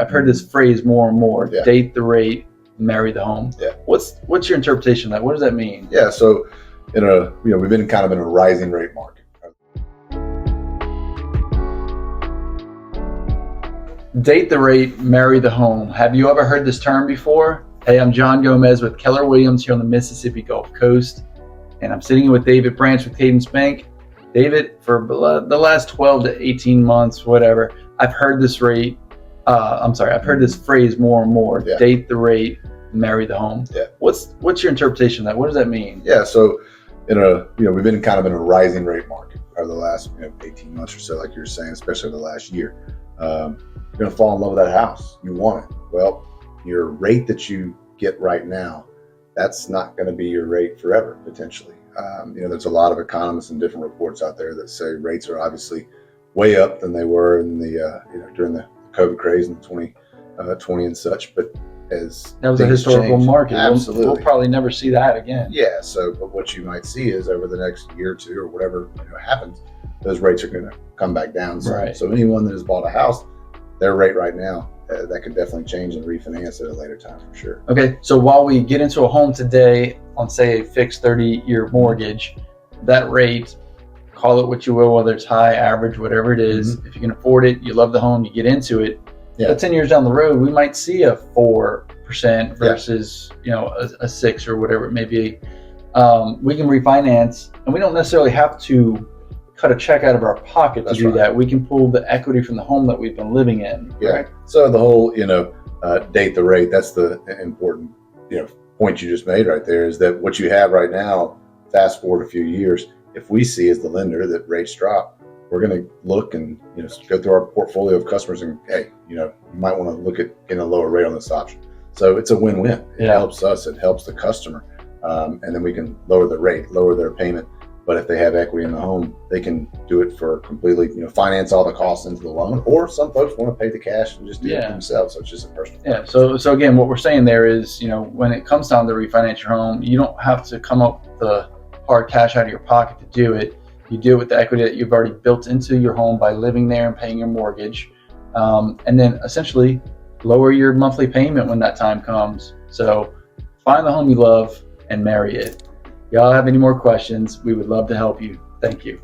I've heard this phrase more and more: Yeah. date the rate, marry the home. Yeah. What's your interpretation of that? What does that mean? Yeah. So we've been kind of in a rising rate market. Date the rate, marry the home. Have you ever heard this term before? Hey, I'm John Gomez with Keller Williams here on the Mississippi Gulf Coast, and I'm sitting with David Branch with Cadence Bank. David, for the last 12 to 18 months, whatever, I've heard this I've heard this phrase more and more. Yeah. Date the rate, marry the home. Yeah. What's your interpretation of that? What does that mean? Yeah. So we've been kind of in a rising rate market over the last 18 months or so, like you were saying, especially the last year. You're going to fall in love with that house. You want it. Well, your rate that you get right now, that's not going to be your rate forever, potentially. There's a lot of economists and different reports out there that say rates are obviously way up than they were in the during the COVID craze in 2020 and such. But as that was a historical market, absolutely, we'll probably never see that again. Yeah. So, but what you might see is over the next year or two, or whatever happens, those rates are going to come back down. So, right. So anyone that has bought a house, their rate right now, that could definitely change and refinance at a later time for sure. Okay, so while we get into a home today on, say, a fixed 30-year mortgage, that rate, call it what you will, whether it's high, average, whatever it is, if you can afford it, you love the home, you get into it. Yeah. But 10 years down the road, we might see a 4% versus a 6 or whatever it may be. We can refinance, and we don't necessarily have to cut a check out of our pocket to do that. We can pull the equity from the home that we've been living in. Yeah. Right? So the whole, date the rate, that's the important, point you just made right there, is that what you have right now, fast forward a few years, if we see as the lender that rates drop, we're going to look and, go through our portfolio of customers and, hey, you might want to look at getting a lower rate on this option. So it's a win-win. It helps us, it helps the customer. And then we can lower the rate, lower their payment. But if they have equity in the home, they can do it for completely, finance all the costs into the loan. Or some folks want to pay the cash and just do it themselves. So it's just a personal. Yeah. So again, what we're saying there is, when it comes down to refinance your home, you don't have to come up with the hard cash out of your pocket to do it. You do it with the equity that you've already built into your home by living there and paying your mortgage, and then essentially lower your monthly payment when that time comes. So find the home you love and marry it. Y'all have any more questions, we would love to help you. Thank you.